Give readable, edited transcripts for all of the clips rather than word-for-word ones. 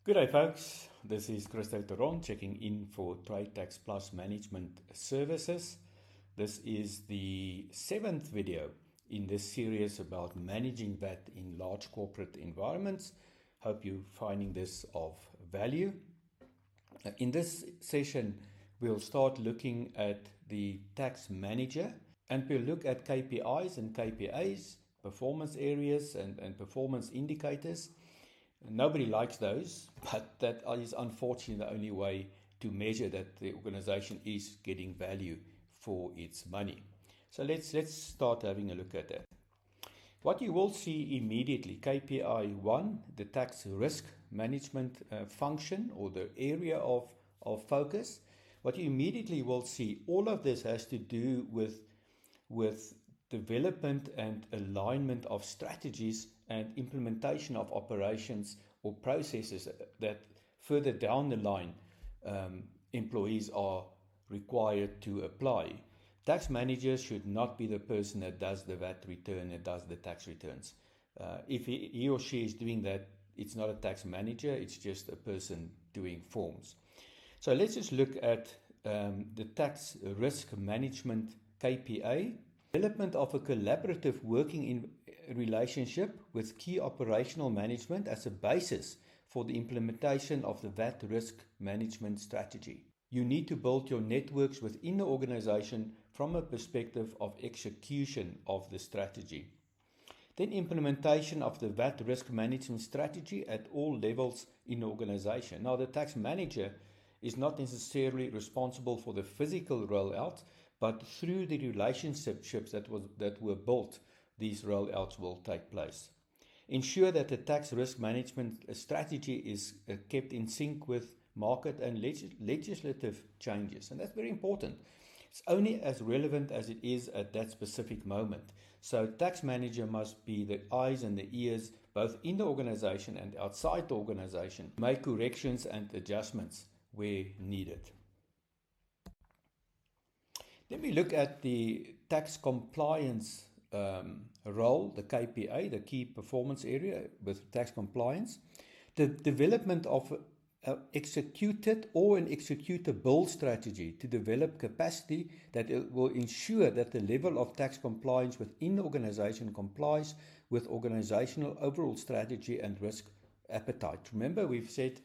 Good day, folks. This is Christo Toron checking in for TradeTaxPlus Management Services. This is the 7th video in this series about managing VAT in large corporate environments. Hope you're finding this of value. In this session, we'll start looking at the tax manager, and we'll look at KPIs and KPAs, performance areas and performance indicators. Nobody likes those, but that is unfortunately the only way to measure that the organization is getting value for its money. So let's start having a look at that. What you will see immediately, KPI 1, the tax risk management function or the area of focus. What you immediately will see, all of this has to do with development and alignment of strategies and implementation of operations or processes that further down the line employees are required to apply. Tax managers should not be the person that does the VAT return and does the tax returns. If he or she is doing that, it's not a tax manager, it's just a person doing forms. So let's just look at the tax risk management KPA. Development of a collaborative working relationship with key operational management as a basis for the implementation of the VAT risk management strategy. You need to build your networks within the organization from a perspective of execution of the strategy. Then implementation of the VAT risk management strategy at all levels in the organization. Now, the tax manager is not necessarily responsible for the physical rollout, but through the relationships that were built, these rollouts will take place. Ensure that the tax risk management strategy is kept in sync with market and legislative changes, and that's very important. It's only as relevant as it is at that specific moment. So tax manager must be the eyes and the ears both in the organization and outside the organization, make corrections and adjustments where needed. Then we look at the tax compliance role, the KPA, the key performance area with tax compliance. The development of an executed or an executable strategy to develop capacity that will ensure that the level of tax compliance within the organization complies with organizational overall strategy and risk appetite. Remember, we've said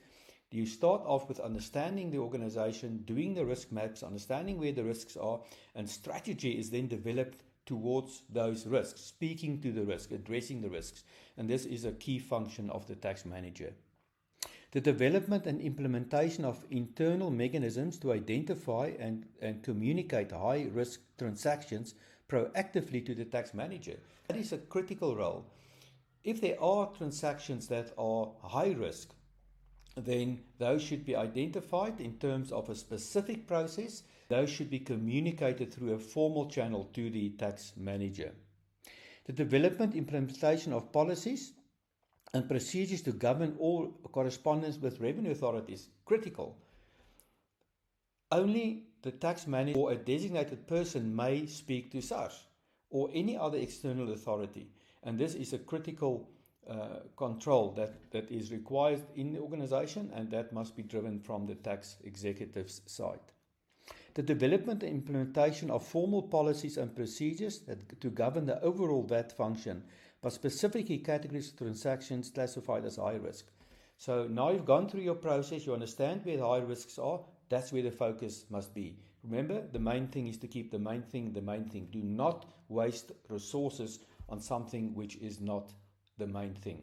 you start off with understanding the organization, doing the risk maps, understanding where the risks are, and strategy is then developed towards those risks, speaking to the risk, addressing the risks. And this is a key function of the tax manager. The development and implementation of internal mechanisms to identify and communicate high-risk transactions proactively to the tax manager. That is a critical role. If there are transactions that are high risk, then those should be identified in terms of a specific process. Those should be communicated through a formal channel to the tax manager. The development, implementation of policies and procedures to govern all correspondence with revenue authorities, critical. Only the tax manager or a designated person may speak to SARS or any other external authority, and this is a critical control that is required in the organization, and that must be driven from the tax executive's side. The development and implementation of formal policies and procedures to govern the overall VAT function, but specifically categories of transactions classified as high risk. So now you've gone through your process, you understand where the high risks are, that's where the focus must be. Remember, the main thing is to keep the main thing the main thing. Do not waste resources on something which is not the main thing.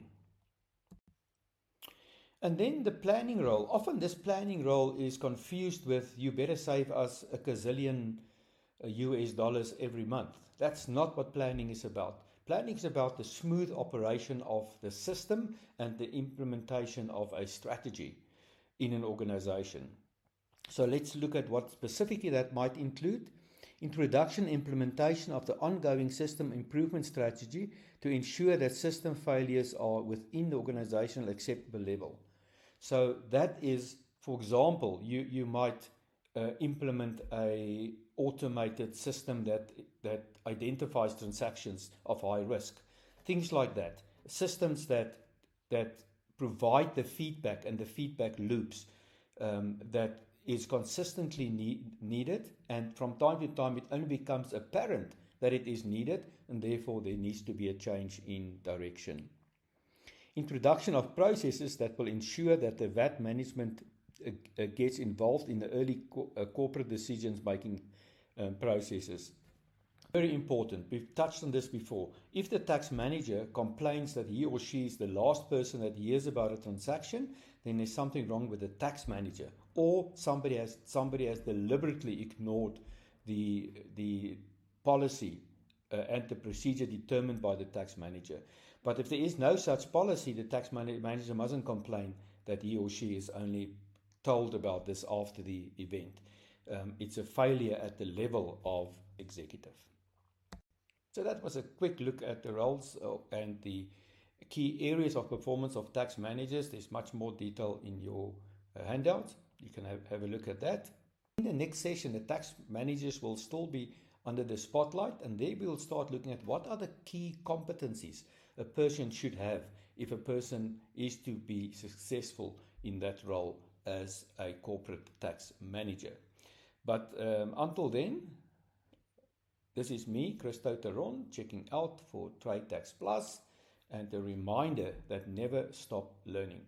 And then the planning role. Often this planning role is confused with you better save us $1 gazillion US every month. That's not what planning is about. Planning is about the smooth operation of the system and the implementation of a strategy in an organization. So let's look at what specifically that might include. Introduction, implementation of the ongoing system improvement strategy to ensure that system failures are within the organizational acceptable level. So that is, for example, you might implement a automated system that identifies transactions of high risk. Things like that. Systems that provide the feedback and the feedback loops that is consistently needed, and from time to time it only becomes apparent that it is needed, and therefore there needs to be a change in direction. Introduction of processes that will ensure that the VAT management gets involved in the early corporate decisions making processes. Very important. We've touched on this before. If the tax manager complains that he or she is the last person that hears about a transaction, then there's something wrong with the tax manager, or somebody has deliberately ignored the policy and the procedure determined by the tax manager. But if there is no such policy, the tax manager mustn't complain that he or she is only told about this after the event. It's a failure at the level of executive. So that was a quick look at the roles and the key areas of performance of tax managers. There's much more detail in your handouts. You can have a look at that. In the next session, the tax managers will still be under the spotlight, and there we'll start looking at what are the key competencies a person should have if a person is to be successful in that role as a corporate tax manager. But until then, this is me, Christo Teron, checking out for TradeTaxPlus, and a reminder that never stop learning.